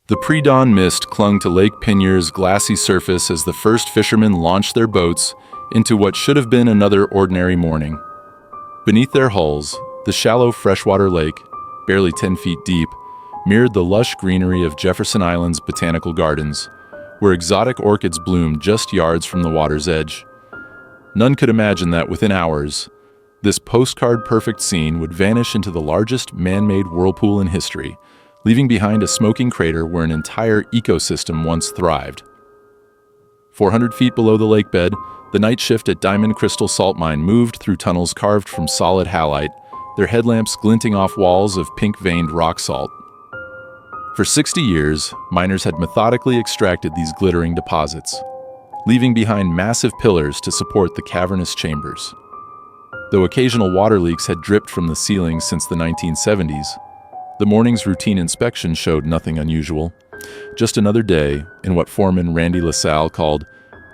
The pre-dawn mist clung to Lake Peignier's glassy surface as the first fishermen launched their boats into what should have been another ordinary morning. Beneath their hulls, the shallow freshwater lake, barely 10 feet deep, mirrored the lush greenery of Jefferson Island's botanical gardens, where exotic orchids bloomed just yards from the water's edge. None could imagine that within hours, this postcard-perfect scene would vanish into the largest man-made whirlpool in history, leaving behind a smoking crater where an entire ecosystem once thrived. 400 feet below the lake bed, the night shift at Diamond Crystal Salt Mine moved through tunnels carved from solid halite, their headlamps glinting off walls of pink-veined rock salt. For 60 years, miners had methodically extracted these glittering deposits, leaving behind massive pillars to support the cavernous chambers. Though occasional water leaks had dripped from the ceiling since the 1970s, the morning's routine inspection showed nothing unusual. Just another day in what foreman Randy LaSalle called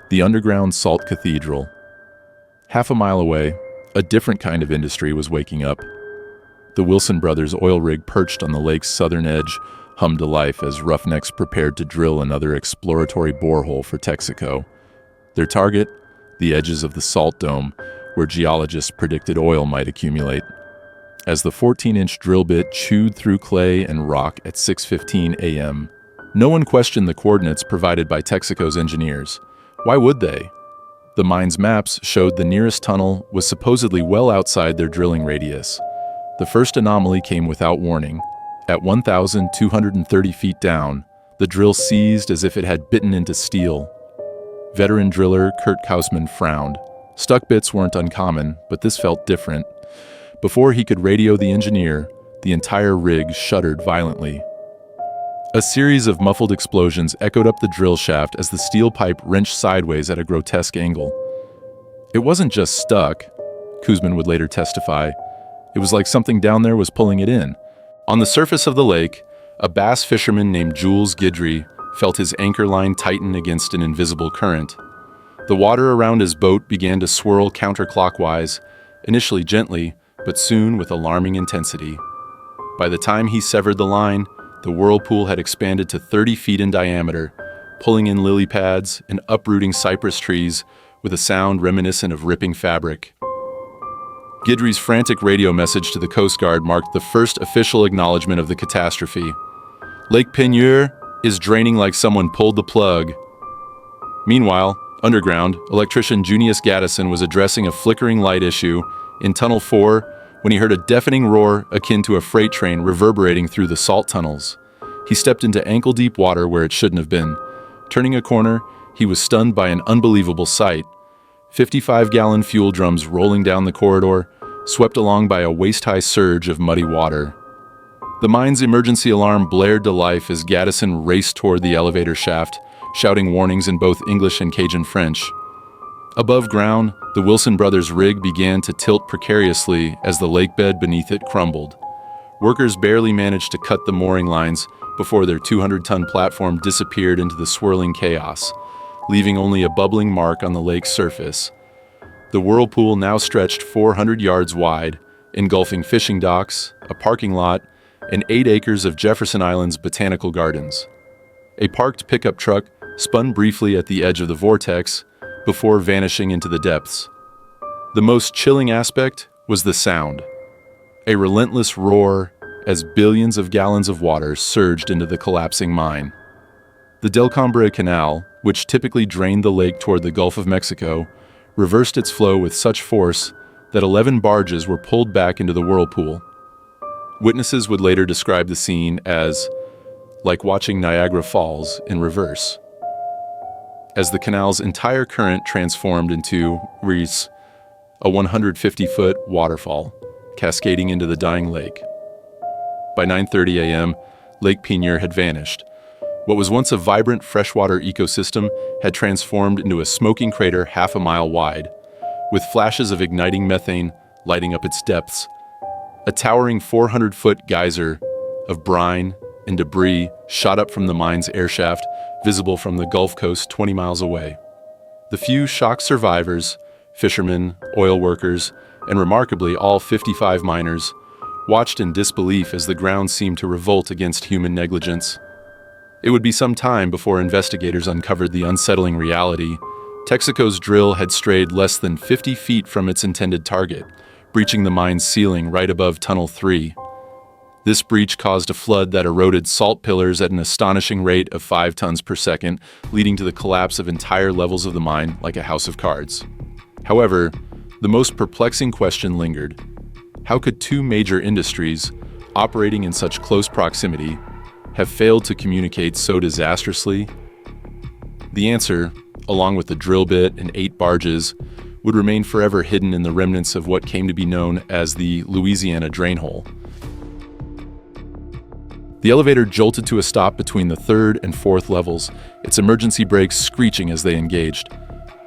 the underground salt cathedral. Half a mile away, a different kind of industry was waking up. The Wilson brothers' oil rig perched on the lake's southern edge hummed to life as roughnecks prepared to drill another exploratory borehole for Texaco. Their target, the edges of the salt dome, where geologists predicted oil might accumulate. As the 14-inch drill bit chewed through clay and rock at 6:15 a.m., no one questioned the coordinates provided by Texaco's engineers. Why would they? The mine's maps showed the nearest tunnel was supposedly well outside their drilling radius. The first anomaly came without warning. At 1,230 feet down, the drill seized as if it had bitten into steel. Veteran driller Kurt Kausman frowned. Stuck bits weren't uncommon, but this felt different. Before he could radio the engineer, the entire rig shuddered violently. A series of muffled explosions echoed up the drill shaft as the steel pipe wrenched sideways at a grotesque angle. It wasn't just stuck, Kausman would later testify. It was like something down there was pulling it in. On the surface of the lake, a bass fisherman named Jules Guidry felt his anchor line tighten against an invisible current. The water around his boat began to swirl counterclockwise, initially gently, but soon with alarming intensity. By the time he severed the line, the whirlpool had expanded to 30 feet in diameter, pulling in lily pads and uprooting cypress trees with a sound reminiscent of ripping fabric. Guidry's frantic radio message to the Coast Guard marked the first official acknowledgement of the catastrophe. Lake Peigneur is draining like someone pulled the plug. Meanwhile, underground, electrician Junius Gaddison was addressing a flickering light issue in Tunnel 4 when he heard a deafening roar akin to a freight train reverberating through the salt tunnels. He stepped into ankle-deep water where it shouldn't have been. Turning a corner, he was stunned by an unbelievable sight. 55-gallon fuel drums rolling down the corridor, swept along by a waist-high surge of muddy water. The mine's emergency alarm blared to life as Gaddison raced toward the elevator shaft, shouting warnings in both English and Cajun French. Above ground, the Wilson brothers' rig began to tilt precariously as the lake bed beneath it crumbled. Workers barely managed to cut the mooring lines before their 200-ton platform disappeared into the swirling chaos, leaving only a bubbling mark on the lake's surface. The whirlpool now stretched 400 yards wide, engulfing fishing docks, a parking lot, and 8 acres of Jefferson Island's botanical gardens. A parked pickup truck spun briefly at the edge of the vortex before vanishing into the depths. The most chilling aspect was the sound. A relentless roar as billions of gallons of water surged into the collapsing mine. The Del Cambre Canal, which typically drained the lake toward the Gulf of Mexico, reversed its flow with such force that 11 barges were pulled back into the whirlpool. Witnesses would later describe the scene as like watching Niagara Falls in reverse, as the canal's entire current transformed into Reese, a 150-foot waterfall, cascading into the dying lake. By 9:30 a.m., Lake Peigneur had vanished. What was once a vibrant freshwater ecosystem had transformed into a smoking crater half a mile wide, with flashes of igniting methane lighting up its depths. A towering 400-foot geyser of brine and debris shot up from the mine's airshaft, visible from the Gulf Coast 20 miles away. The few shocked survivors, fishermen, oil workers, and remarkably all 55 miners, watched in disbelief as the ground seemed to revolt against human negligence. It would be some time before investigators uncovered the unsettling reality. Texaco's drill had strayed less than 50 feet from its intended target, breaching the mine's ceiling right above Tunnel 3. This breach caused a flood that eroded salt pillars at an astonishing rate of 5 tons per second, leading to the collapse of entire levels of the mine like a house of cards. However, the most perplexing question lingered. How could two major industries, operating in such close proximity, have failed to communicate so disastrously? The answer, along with the drill bit and 8 barges, would remain forever hidden in the remnants of what came to be known as the Louisiana drain hole. The elevator jolted to a stop between the 3rd and 4th levels, its emergency brakes screeching as they engaged.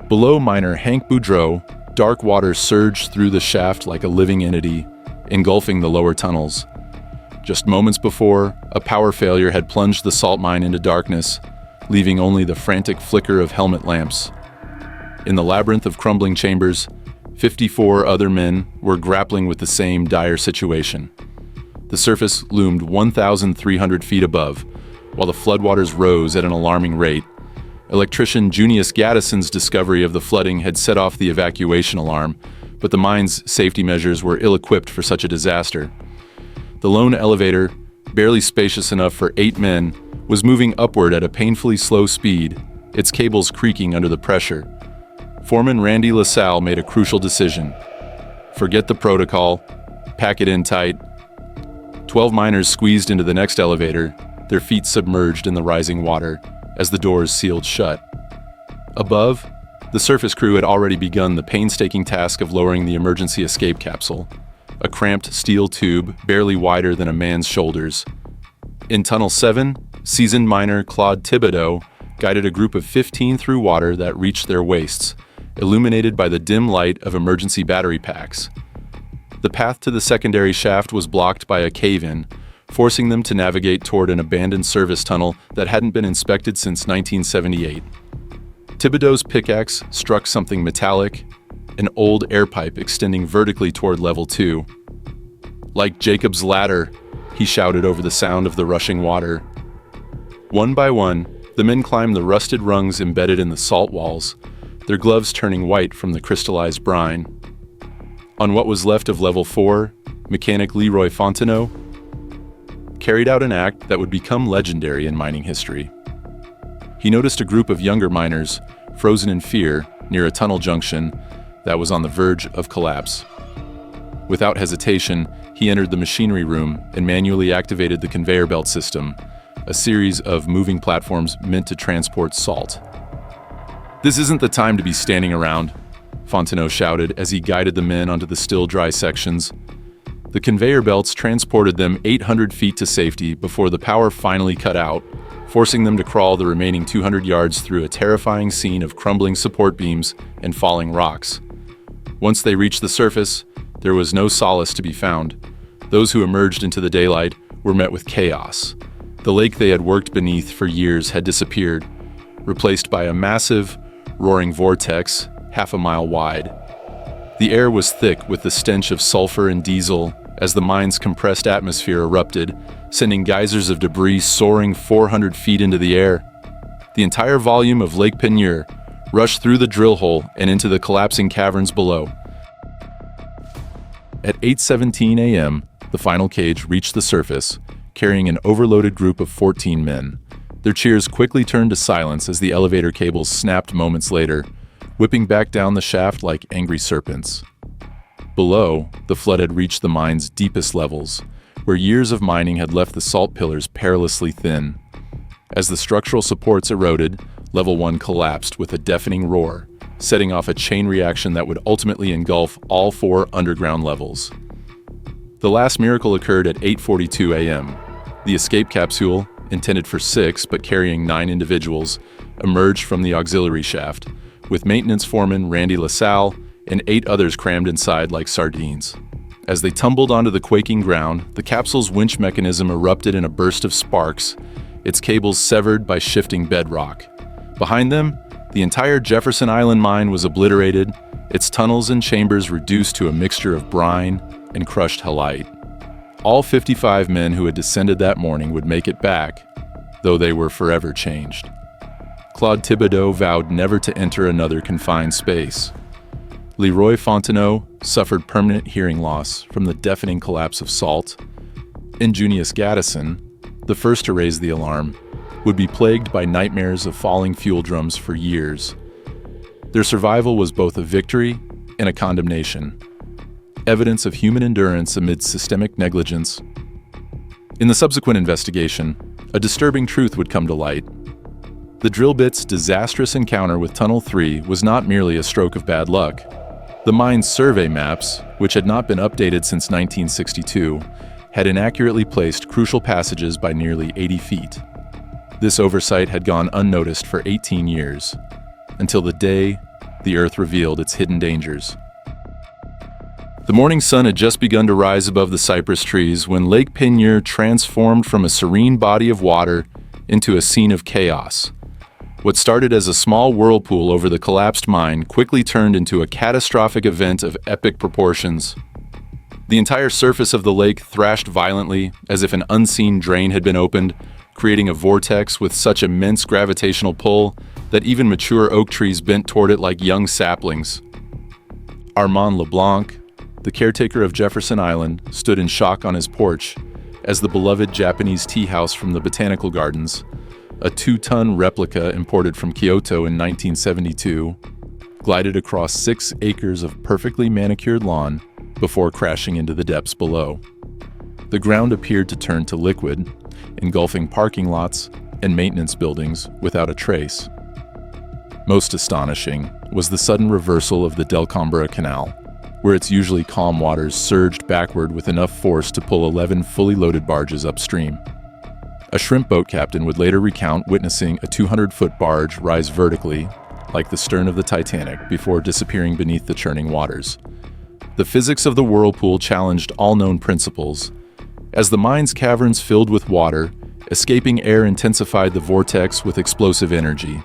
Below miner Hank Boudreau, dark water surged through the shaft like a living entity, engulfing the lower tunnels. Just moments before, a power failure had plunged the salt mine into darkness, leaving only the frantic flicker of helmet lamps. In the labyrinth of crumbling chambers, 54 other men were grappling with the same dire situation. The surface loomed 1,300 feet above, while the floodwaters rose at an alarming rate. Electrician Junius Gaddison's discovery of the flooding had set off the evacuation alarm, but the mine's safety measures were ill-equipped for such a disaster. The lone elevator, barely spacious enough for 8 men, was moving upward at a painfully slow speed, its cables creaking under the pressure. Foreman Randy LaSalle made a crucial decision. Forget the protocol, pack it in tight. 12 miners squeezed into the next elevator, their feet submerged in the rising water, as the doors sealed shut. Above, the surface crew had already begun the painstaking task of lowering the emergency escape capsule, a cramped steel tube barely wider than a man's shoulders. In Tunnel 7, seasoned miner Claude Thibodeau guided a group of 15 through water that reached their waists, illuminated by the dim light of emergency battery packs. The path to the secondary shaft was blocked by a cave-in, forcing them to navigate toward an abandoned service tunnel that hadn't been inspected since 1978. Thibodeau's pickaxe struck something metallic, an old air pipe extending vertically toward level 2. "Like Jacob's ladder," he shouted over the sound of the rushing water. One by one, the men climbed the rusted rungs embedded in the salt walls, their gloves turning white from the crystallized brine. On what was left of level 4, mechanic Leroy Fontenot carried out an act that would become legendary in mining history. He noticed a group of younger miners, frozen in fear, near a tunnel junction that was on the verge of collapse. Without hesitation, he entered the machinery room and manually activated the conveyor belt system, a series of moving platforms meant to transport salt. "This isn't the time to be standing around," Fontenot shouted as he guided the men onto the still dry sections. The conveyor belts transported them 800 feet to safety before the power finally cut out, forcing them to crawl the remaining 200 yards through a terrifying scene of crumbling support beams and falling rocks. Once they reached the surface, there was no solace to be found. Those who emerged into the daylight were met with chaos. The lake they had worked beneath for years had disappeared, replaced by a massive, roaring vortex half a mile wide. The air was thick with the stench of sulfur and diesel as the mine's compressed atmosphere erupted, sending geysers of debris soaring 400 feet into the air. The entire volume of Lake Peigneur rushed through the drill hole and into the collapsing caverns below. At 8:17 a.m., the final cage reached the surface, carrying an overloaded group of 14 men. Their cheers quickly turned to silence as the elevator cables snapped moments later, whipping back down the shaft like angry serpents. Below, the flood had reached the mine's deepest levels, where years of mining had left the salt pillars perilously thin. As the structural supports eroded, Level 1 collapsed with a deafening roar, setting off a chain reaction that would ultimately engulf all 4 underground levels. The last miracle occurred at 8:42 a.m. The escape capsule, intended for 6 but carrying 9 individuals, emerged from the auxiliary shaft, with maintenance foreman Randy LaSalle and 8 others crammed inside like sardines. As they tumbled onto the quaking ground, the capsule's winch mechanism erupted in a burst of sparks, its cables severed by shifting bedrock. Behind them, the entire Jefferson Island mine was obliterated, its tunnels and chambers reduced to a mixture of brine and crushed halite. All 55 men who had descended that morning would make it back, though they were forever changed. Claude Thibodeau vowed never to enter another confined space. Leroy Fontenot suffered permanent hearing loss from the deafening collapse of salt. And Junius Gaddison, the first to raise the alarm, would be plagued by nightmares of falling fuel drums for years. Their survival was both a victory and a condemnation, evidence of human endurance amid systemic negligence. In the subsequent investigation, a disturbing truth would come to light. The drill bit's disastrous encounter with Tunnel 3 was not merely a stroke of bad luck. The mine's survey maps, which had not been updated since 1962, had inaccurately placed crucial passages by nearly 80 feet. This oversight had gone unnoticed for 18 years, until the day the Earth revealed its hidden dangers. The morning sun had just begun to rise above the cypress trees when Lake Peigneur transformed from a serene body of water into a scene of chaos. What started as a small whirlpool over the collapsed mine quickly turned into a catastrophic event of epic proportions. The entire surface of the lake thrashed violently as if an unseen drain had been opened, creating a vortex with such immense gravitational pull that even mature oak trees bent toward it like young saplings. Armand LeBlanc, the caretaker of Jefferson Island, stood in shock on his porch as the beloved Japanese tea house from the Botanical Gardens, a 2-ton replica imported from Kyoto in 1972, glided across 6 acres of perfectly manicured lawn before crashing into the depths below. The ground appeared to turn to liquid, engulfing parking lots and maintenance buildings without a trace. Most astonishing was the sudden reversal of the Delcombre Canal, where its usually calm waters surged backward with enough force to pull 11 fully loaded barges upstream. A shrimp boat captain would later recount witnessing a 200-foot barge rise vertically, like the stern of the Titanic, before disappearing beneath the churning waters. The physics of the whirlpool challenged all known principles. As the mine's caverns filled with water, escaping air intensified the vortex with explosive energy.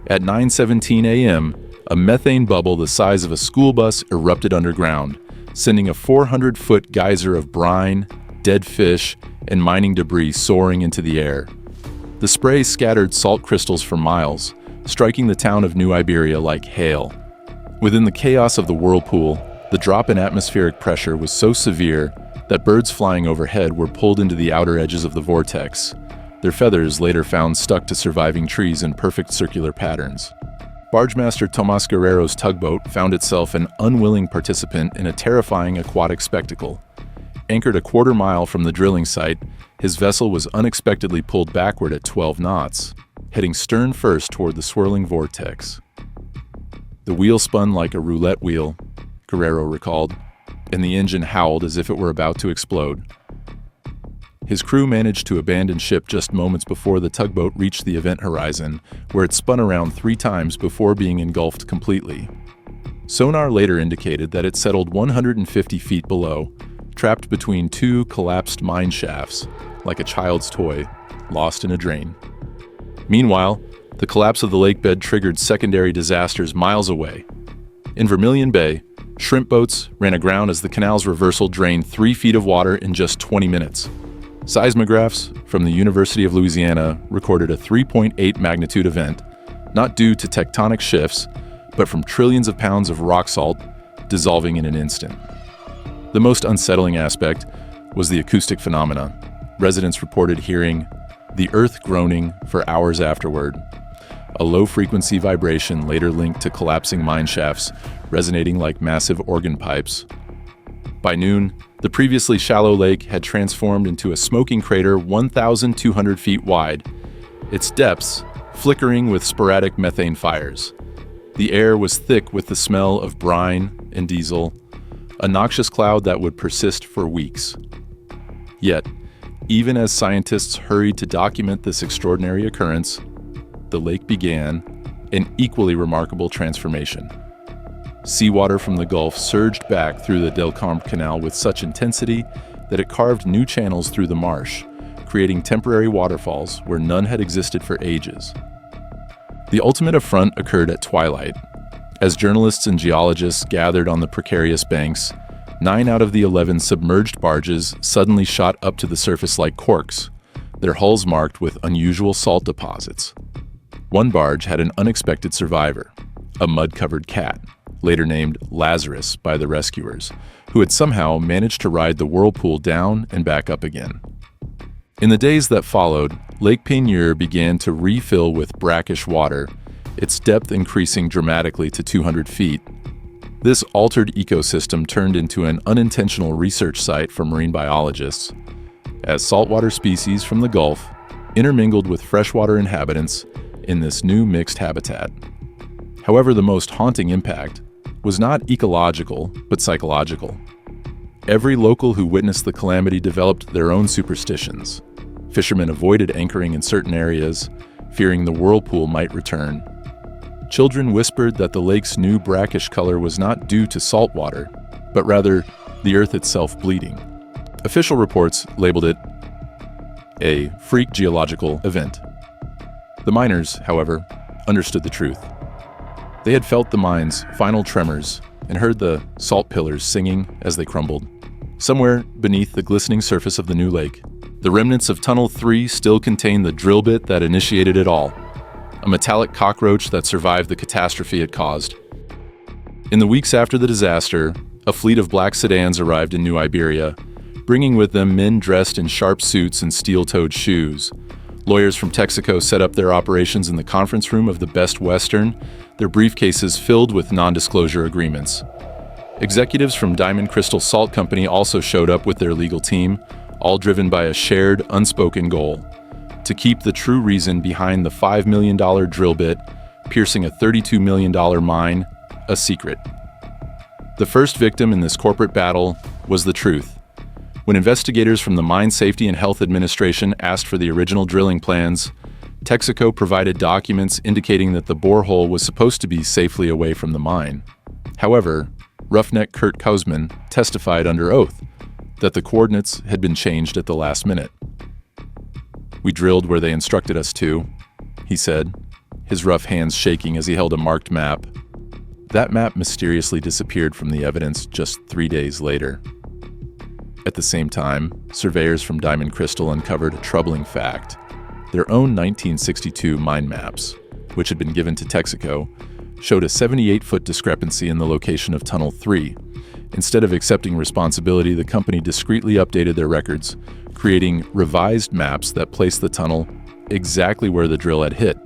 At 9:17 a.m., a methane bubble the size of a school bus erupted underground, sending a 400-foot geyser of brine, dead fish, and mining debris soaring into the air. The spray scattered salt crystals for miles, striking the town of New Iberia like hail. Within the chaos of the whirlpool, the drop in atmospheric pressure was so severe that birds flying overhead were pulled into the outer edges of the vortex, their feathers later found stuck to surviving trees in perfect circular patterns. Bargemaster Tomas Guerrero's tugboat found itself an unwilling participant in a terrifying aquatic spectacle. Anchored a quarter mile from the drilling site, his vessel was unexpectedly pulled backward at 12 knots, heading stern first toward the swirling vortex. The wheel spun like a roulette wheel, Guerrero recalled, and the engine howled as if it were about to explode. His crew managed to abandon ship just moments before the tugboat reached the event horizon, where it spun around 3 times before being engulfed completely. Sonar later indicated that it settled 150 feet below, trapped between 2 collapsed mine shafts, like a child's toy, lost in a drain. Meanwhile, the collapse of the lake bed triggered secondary disasters miles away. In Vermilion Bay, shrimp boats ran aground as the canal's reversal drained 3 feet of water in just 20 minutes. Seismographs from the University of Louisiana recorded a 3.8 magnitude event, not due to tectonic shifts, but from trillions of pounds of rock salt dissolving in an instant. The most unsettling aspect was the acoustic phenomena. Residents reported hearing the earth groaning for hours afterward, a low-frequency vibration later linked to collapsing mine shafts resonating like massive organ pipes. By noon, the previously shallow lake had transformed into a smoking crater 1,200 feet wide, its depths flickering with sporadic methane fires. The air was thick with the smell of brine and diesel, a noxious cloud that would persist for weeks. Yet, even as scientists hurried to document this extraordinary occurrence, the lake began an equally remarkable transformation. Seawater from the Gulf surged back through the Delcombre Canal with such intensity that it carved new channels through the marsh, creating temporary waterfalls where none had existed for ages. The ultimate affront occurred at twilight. As journalists and geologists gathered on the precarious banks, 9 out of the 11 submerged barges suddenly shot up to the surface like corks, their hulls marked with unusual salt deposits. One barge had an unexpected survivor, a mud-covered cat, later named Lazarus by the rescuers, who had somehow managed to ride the whirlpool down and back up again. In the days that followed, Lake Peigneur began to refill with brackish water, its depth increasing dramatically to 200 feet. This altered ecosystem turned into an unintentional research site for marine biologists, as saltwater species from the Gulf intermingled with freshwater inhabitants in this new mixed habitat. However, the most haunting impact was not ecological, but psychological. Every local who witnessed the calamity developed their own superstitions. Fishermen avoided anchoring in certain areas, fearing the whirlpool might return. Children whispered that the lake's new brackish color was not due to salt water, but rather the earth itself bleeding. Official reports labeled it a freak geological event. The miners, however, understood the truth. They had felt the mine's final tremors and heard the salt pillars singing as they crumbled. Somewhere beneath the glistening surface of the new lake, the remnants of Tunnel 3 still contain the drill bit that initiated it all, a metallic cockroach that survived the catastrophe it caused. In the weeks after the disaster, a fleet of black sedans arrived in New Iberia, bringing with them men dressed in sharp suits and steel-toed shoes. Lawyers from Texaco set up their operations in the conference room of the Best Western, their briefcases filled with non-disclosure agreements. Executives from Diamond Crystal Salt Company also showed up with their legal team, all driven by a shared, unspoken goal: to keep the true reason behind the $5 million drill bit piercing a $32 million mine a secret. The first victim in this corporate battle was the truth. When investigators from the Mine Safety and Health Administration asked for the original drilling plans, Texaco provided documents indicating that the borehole was supposed to be safely away from the mine. However, roughneck Kurt Kausman testified under oath that the coordinates had been changed at the last minute. "We drilled where they instructed us to," he said, his rough hands shaking as he held a marked map. That map mysteriously disappeared from the evidence just 3 days later. At the same time, surveyors from Diamond Crystal uncovered a troubling fact. Their own 1962 mine maps, which had been given to Texaco, showed a 78-foot discrepancy in the location of Tunnel 3. Instead of accepting responsibility, the company discreetly updated their records, creating revised maps that placed the tunnel exactly where the drill had hit.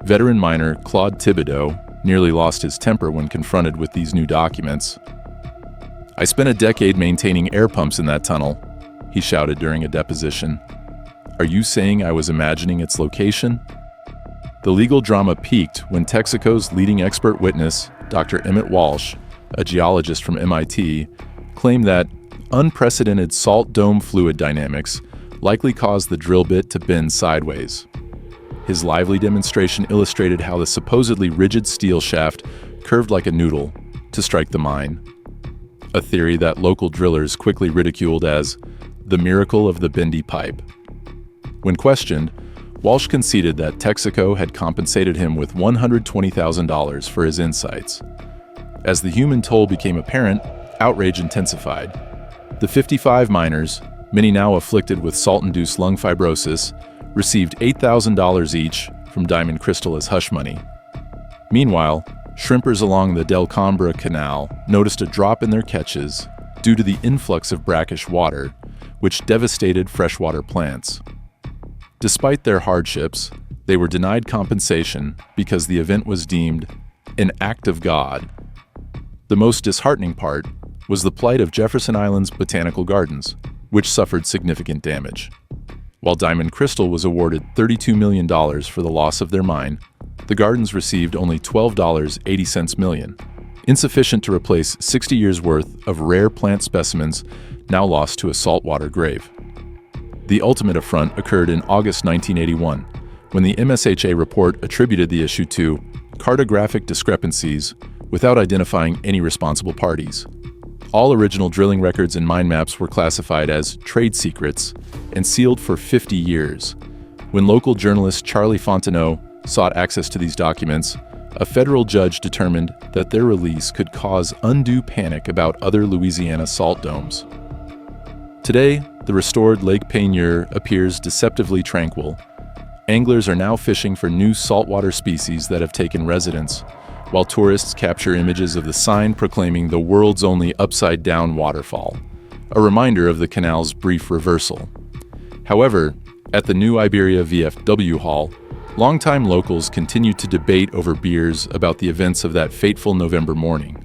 Veteran miner Claude Thibodeau nearly lost his temper when confronted with these new documents. "I spent a decade maintaining air pumps in that tunnel," he shouted during a deposition. "Are you saying I was imagining its location?" The legal drama peaked when Texaco's leading expert witness, Dr. Emmett Walsh, a geologist from MIT, claimed that unprecedented salt dome fluid dynamics likely caused the drill bit to bend sideways. His lively demonstration illustrated how the supposedly rigid steel shaft curved like a noodle to strike the mine, a theory that local drillers quickly ridiculed as the miracle of the bendy pipe. When questioned, Walsh conceded that Texaco had compensated him with $120,000 for his insights. As the human toll became apparent, outrage intensified. The 55 miners, many now afflicted with salt-induced lung fibrosis, received $8,000 each from Diamond Crystal as hush money. Meanwhile, shrimpers along the Del Combra Canal noticed a drop in their catches due to the influx of brackish water, which devastated freshwater plants. Despite their hardships, they were denied compensation because the event was deemed an act of God. The most disheartening part was the plight of Jefferson Island's botanical gardens, which suffered significant damage. While Diamond Crystal was awarded $32 million for the loss of their mine, the gardens received only $12.80 million, insufficient to replace 60 years' worth of rare plant specimens now lost to a saltwater grave. The ultimate affront occurred in August 1981, when the MSHA report attributed the issue to cartographic discrepancies without identifying any responsible parties. All original drilling records and mine maps were classified as trade secrets and sealed for 50 years. When local journalist Charlie Fontenot sought access to these documents, a federal judge determined that their release could cause undue panic about other Louisiana salt domes. Today, the restored Lake Peigneur appears deceptively tranquil. Anglers are now fishing for new saltwater species that have taken residence, while tourists capture images of the sign proclaiming the world's only upside-down waterfall, a reminder of the canal's brief reversal. However, at the New Iberia VFW Hall, longtime locals continue to debate over beers about the events of that fateful November morning.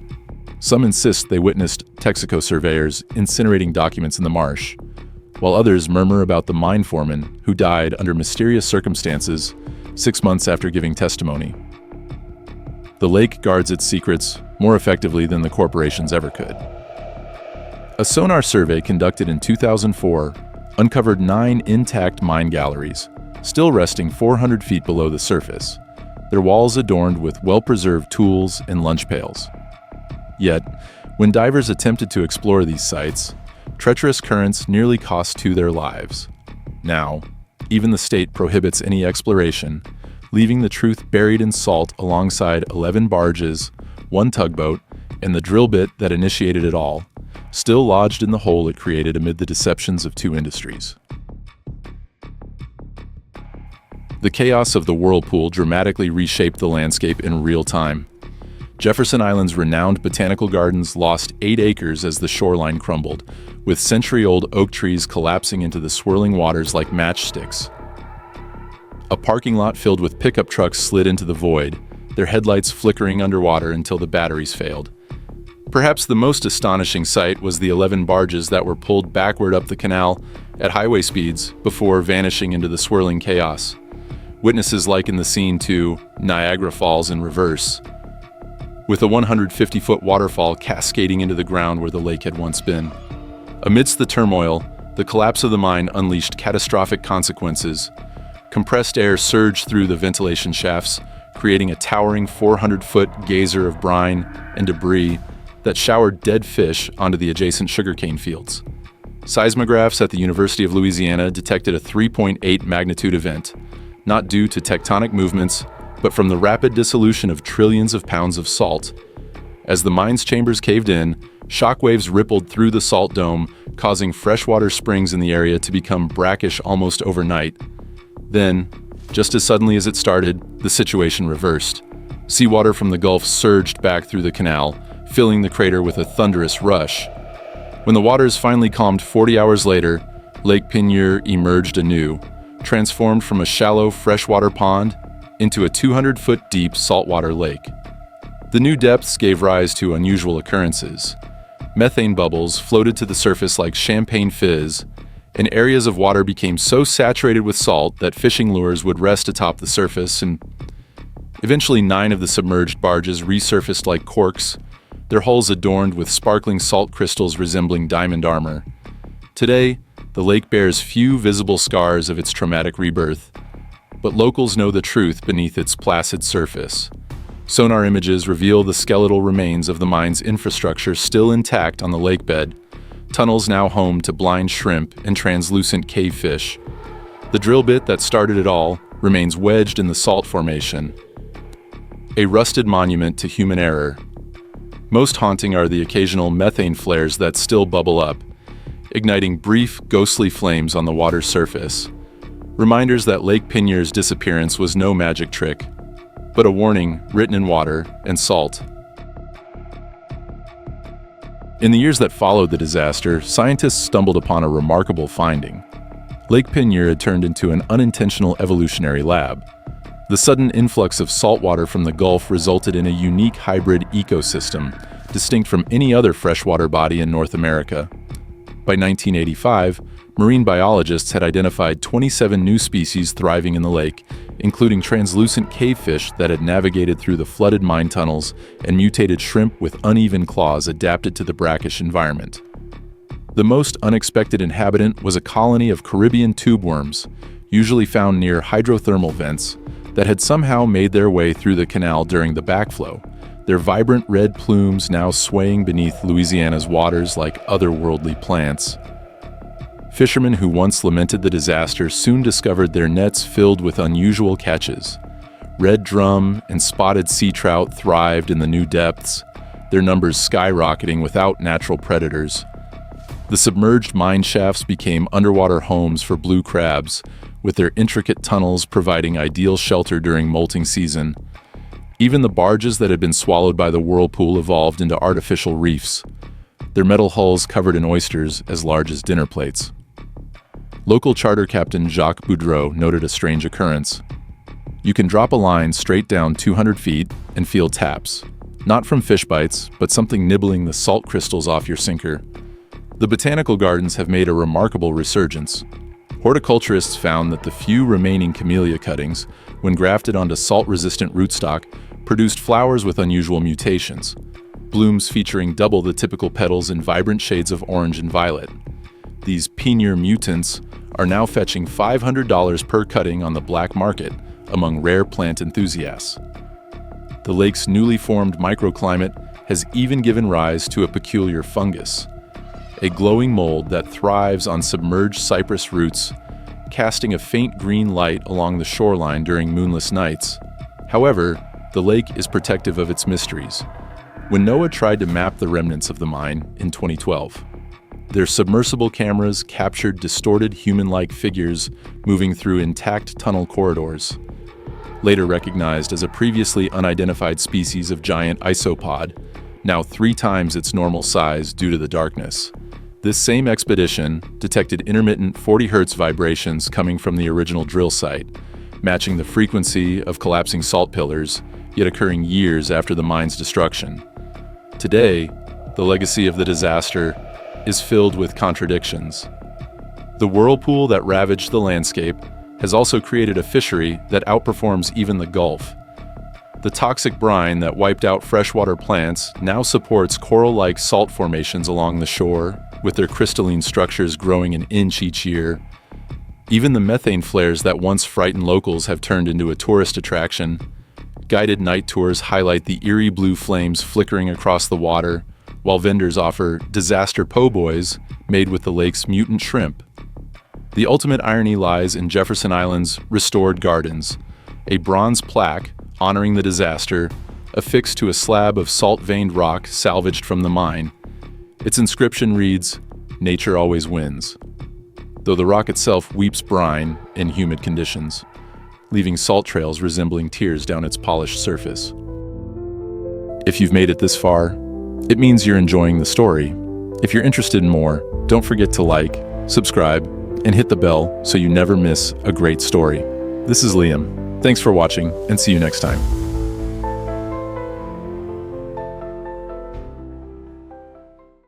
Some insist they witnessed Texaco surveyors incinerating documents in the marsh, while others murmur about the mine foreman who died under mysterious circumstances 6 months after giving testimony. The lake guards its secrets more effectively than the corporations ever could. A sonar survey conducted in 2004 uncovered 9 intact mine galleries, still resting 400 feet below the surface, their walls adorned with well-preserved tools and lunch pails. Yet, when divers attempted to explore these sites, treacherous currents nearly cost 2 their lives. Now, even the state prohibits any exploration, leaving the truth buried in salt alongside 11 barges, 1 tugboat, and the drill bit that initiated it all, still lodged in the hole it created amid the deceptions of 2 industries. The chaos of the whirlpool dramatically reshaped the landscape in real time. Jefferson Island's renowned botanical gardens lost 8 acres as the shoreline crumbled, with century-old oak trees collapsing into the swirling waters like matchsticks. A parking lot filled with pickup trucks slid into the void, their headlights flickering underwater until the batteries failed. Perhaps the most astonishing sight was the 11 barges that were pulled backward up the canal at highway speeds before vanishing into the swirling chaos. Witnesses liken the scene to Niagara Falls in reverse, with a 150-foot waterfall cascading into the ground where the lake had once been. Amidst the turmoil, the collapse of the mine unleashed catastrophic consequences. Compressed air surged through the ventilation shafts, creating a towering 400-foot geyser of brine and debris that showered dead fish onto the adjacent sugarcane fields. Seismographs at the University of Louisiana detected a 3.8 magnitude event, not due to tectonic movements, but from the rapid dissolution of trillions of pounds of salt. As the mine's chambers caved in, shockwaves rippled through the salt dome, causing freshwater springs in the area to become brackish almost overnight. Then, just as suddenly as it started, the situation reversed. Seawater from the Gulf surged back through the canal, filling the crater with a thunderous rush. When the waters finally calmed 40 hours later, Lake Peigneur emerged anew, transformed from a shallow freshwater pond into a 200-foot deep saltwater lake. The new depths gave rise to unusual occurrences. Methane bubbles floated to the surface like champagne fizz, and areas of water became so saturated with salt that fishing lures would rest atop the surface, and eventually 9 of the submerged barges resurfaced like corks, their hulls adorned with sparkling salt crystals resembling diamond armor. Today, the lake bears few visible scars of its traumatic rebirth, but locals know the truth beneath its placid surface. Sonar images reveal the skeletal remains of the mine's infrastructure still intact on the lakebed, tunnels now home to blind shrimp and translucent cavefish. The drill bit that started it all remains wedged in the salt formation, a rusted monument to human error. Most haunting are the occasional methane flares that still bubble up, igniting brief, ghostly flames on the water's surface. Reminders that Lake Peigneur's disappearance was no magic trick, but a warning written in water and salt. In the years that followed the disaster, scientists stumbled upon a remarkable finding. Lake Peigneur had turned into an unintentional evolutionary lab. The sudden influx of salt water from the Gulf resulted in a unique hybrid ecosystem, distinct from any other freshwater body in North America. By 1985, marine biologists had identified 27 new species thriving in the lake, including translucent cavefish that had navigated through the flooded mine tunnels and mutated shrimp with uneven claws adapted to the brackish environment. The most unexpected inhabitant was a colony of Caribbean tube worms, usually found near hydrothermal vents, that had somehow made their way through the canal during the backflow, their vibrant red plumes now swaying beneath Louisiana's waters like otherworldly plants. Fishermen who once lamented the disaster soon discovered their nets filled with unusual catches. Red drum and spotted sea trout thrived in the new depths, their numbers skyrocketing without natural predators. The submerged mine shafts became underwater homes for blue crabs, with their intricate tunnels providing ideal shelter during molting season. Even the barges that had been swallowed by the whirlpool evolved into artificial reefs, their metal hulls covered in oysters as large as dinner plates. Local charter captain Jacques Boudreau noted a strange occurrence. You can drop a line straight down 200 feet and feel taps, not from fish bites, but something nibbling the salt crystals off your sinker. The botanical gardens have made a remarkable resurgence. Horticulturists found that the few remaining camellia cuttings, when grafted onto salt-resistant rootstock, produced flowers with unusual mutations, blooms featuring double the typical petals in vibrant shades of orange and violet. These Peigneur mutants are now fetching $500 per cutting on the black market among rare plant enthusiasts. The lake's newly formed microclimate has even given rise to a peculiar fungus, a glowing mold that thrives on submerged cypress roots, casting a faint green light along the shoreline during moonless nights. However, the lake is protective of its mysteries. When NOAA tried to map the remnants of the mine in 2012, their submersible cameras captured distorted human-like figures moving through intact tunnel corridors. Later recognized as a previously unidentified species of giant isopod, now 3 times its normal size due to the darkness. This same expedition detected intermittent 40 Hz vibrations coming from the original drill site, matching the frequency of collapsing salt pillars, yet occurring years after the mine's destruction. Today, the legacy of the disaster is filled with contradictions. The whirlpool that ravaged the landscape has also created a fishery that outperforms even the Gulf. The toxic brine that wiped out freshwater plants now supports coral-like salt formations along the shore, with their crystalline structures growing an inch each year. Even the methane flares that once frightened locals have turned into a tourist attraction. Guided night tours highlight the eerie blue flames flickering across the water, while vendors offer disaster po' boys made with the lake's mutant shrimp. The ultimate irony lies in Jefferson Island's restored gardens, a bronze plaque honoring the disaster, affixed to a slab of salt-veined rock salvaged from the mine. Its inscription reads, "Nature always wins," though the rock itself weeps brine in humid conditions, leaving salt trails resembling tears down its polished surface. If you've made it this far, it means you're enjoying the story. If you're interested in more, don't forget to like, subscribe, and hit the bell so you never miss a great story. This is Liam. Thanks for watching, and see you next time.